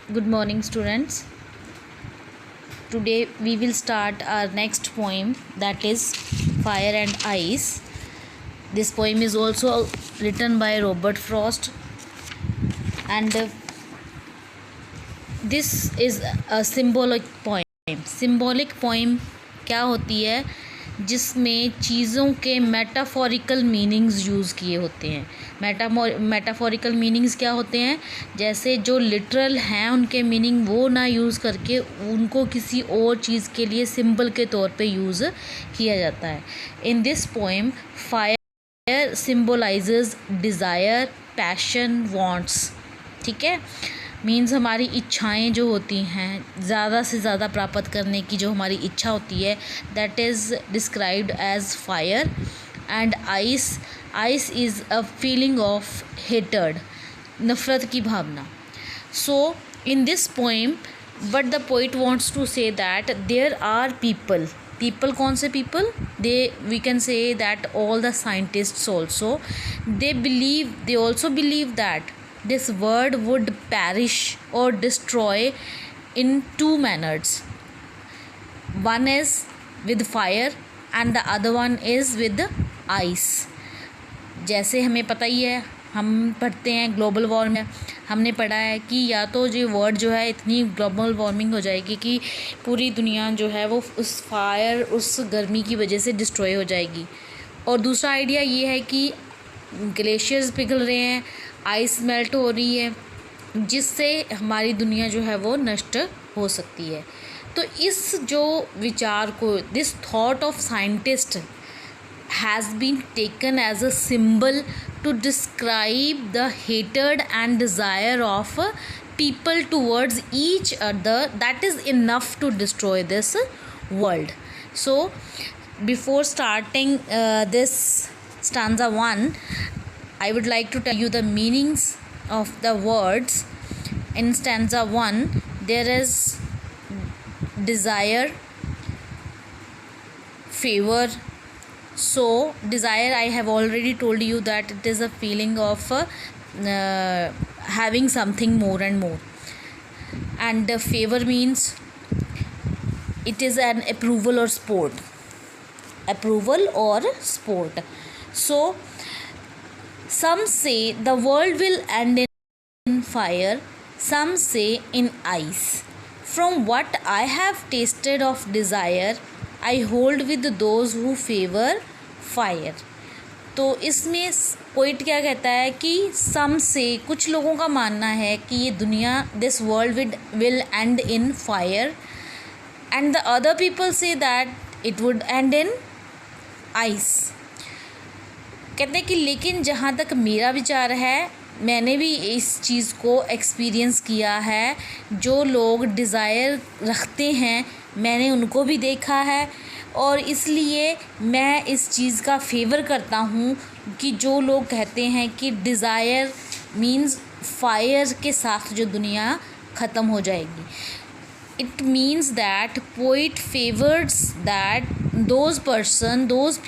Good morning, students. Today we will start our next poem, that is Fire and Ice. This poem is also written by Robert Frost, and this is a symbolic poem. Symbolic poem क्या होती है, जिसमें चीज़ों के metaphorical meanings use किए होते हैं। Metaphorical meanings क्या होते हैं, जैसे जो लिटरल हैं उनके मीनिंग वो ना यूज़ करके उनको किसी और चीज़ के लिए सिंबल के तौर पे यूज़ किया जाता है। In this poem fire symbolises desire, passion, wants. ठीक है, मीन्स हमारी इच्छाएं जो होती हैं, ज़्यादा से ज़्यादा प्राप्त करने की जो हमारी इच्छा होती है, that is described as fire. And ice is a feeling of hatred, नफ़रत की भावना। So in this poem but the poet wants to say that there are people कौन से people, we can say that all the scientists also, they also believe that this world would perish or destroy in two manners. One is with fire and the other one is with ice. जैसे हमें पता ही है, हम पढ़ते हैं global warming, हमने पढ़ा है कि या तो जो वर्ल्ड जो है इतनी ग्लोबल वार्मिंग हो जाएगी कि पूरी दुनिया जो है वो उस फायर, उस गर्मी की वजह से डिस्ट्रॉय हो जाएगी। और दूसरा आइडिया ये है कि ग्लेशियर्स पिघल रहे हैं, आइस मेल्ट हो रही है, जिससे हमारी दुनिया जो है वो नष्ट हो सकती है। तो इस जो विचार को, this thought of scientist has been taken as a symbol to describe the hatred and desire of people towards each other that is enough to destroy this world. So before starting this stanza 1, I would like to tell you the meanings of the words. In stanza 1 there is desire, favor. So desire, I have already told you that it is a feeling of having something more and more. And favor means it is an approval or sport. So some say the world will end in fire, some say in ice. From what I have tasted of desire, I hold with those who favor fire. तो इसमें poet क्या कहता है कि सम से, कुछ लोगों का मानना है कि ये दुनिया, this world will and in fire, and the other people say that it would and in ice. कहते हैं कि लेकिन जहाँ तक मेरा विचार है, मैंने भी इस चीज़ को एक्सपीरियंस किया है। जो लोग डिज़ायर रखते हैं मैंने उनको भी देखा है, और इसलिए मैं इस चीज़ का फेवर करता हूँ कि जो लोग कहते हैं कि डिज़ायर मीन्स फायर के साथ जो दुनिया ख़त्म हो जाएगी। It means that poet favors that those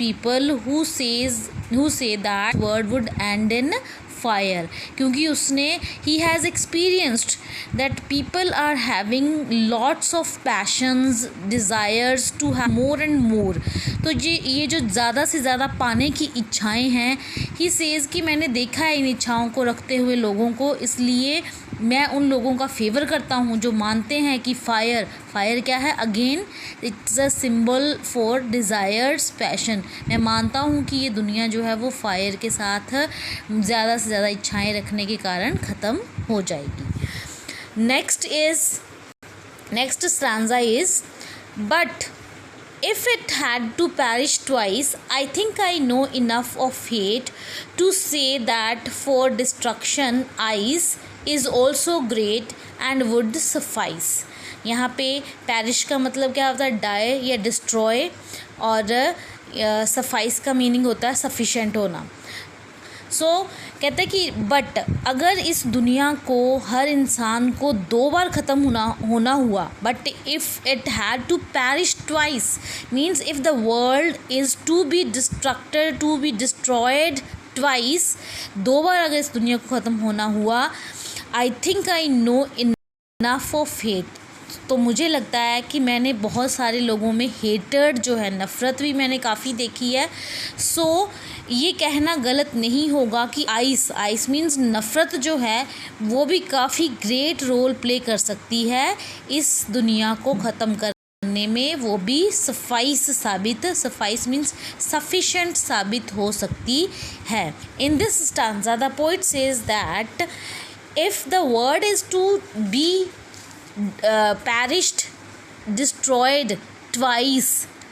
people who say that word would end in fire, क्योंकि उसने he has experienced that people are having lots of passions, desires to have more and more. तो ये जो ज़्यादा से ज़्यादा पाने की इच्छाएं हैं, he says कि मैंने देखा है इन इच्छाओं को रखते हुए लोगों को, इसलिए मैं उन लोगों का फेवर करता हूँ जो मानते हैं कि फायर क्या है, again it's a symbol for desires, passion. मैं मानता हूँ कि ये दुनिया जो है वो फायर के साथ ज़्यादा से ज़्यादा इच्छाएं रखने के कारण ख़त्म हो जाएगी। Next stanza is but if it had to perish twice, I think I know enough of hate to say that for destruction ice is also great and would suffice. यहाँ पे perish का मतलब क्या होता है, die या destroy, और suffice का मीनिंग होता है sufficient होना। सो कहते हैं कि बट अगर इस दुनिया को, हर इंसान को 2 बार ख़त्म होना हुआ, but if it had to perish twice means if the world is to be destroyed twice, 2 बार अगर इस दुनिया को ख़त्म होना हुआ, I think I know in enough of hate. तो मुझे लगता है कि मैंने बहुत सारे लोगों में हेटर्ड जो है, नफ़रत भी मैंने काफ़ी देखी है। सो ये कहना गलत नहीं होगा कि आइस मीन्स नफ़रत जो है वो भी काफ़ी ग्रेट रोल प्ले कर सकती है इस दुनिया को ख़त्म करने में। वो भी सफाइस मीन्स सफिशेंट साबित हो सकती है। In this stanza the poet says that if the word is to be perished, destroyed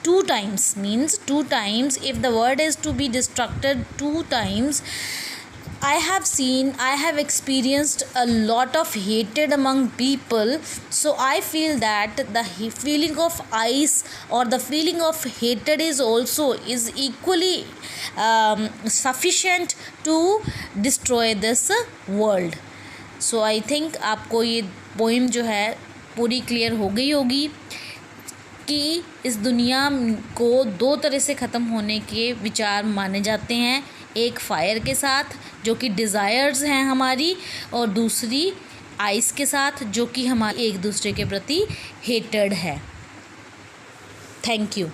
two times means two times. If the word is to be destructed two times, I have experienced a lot of hatred among people. So I feel that the feeling of ice or the feeling of hatred is equally sufficient to destroy this world. So I think आपको ये poem जो है पूरी clear हो गई होगी कि इस दुनिया को दो तरह से ख़त्म होने के विचार माने जाते हैं। एक फायर के साथ जो कि डिज़ायर्स हैं हमारी, और दूसरी आइस के साथ जो कि हमारी एक दूसरे के प्रति हेटेड है। Thank you.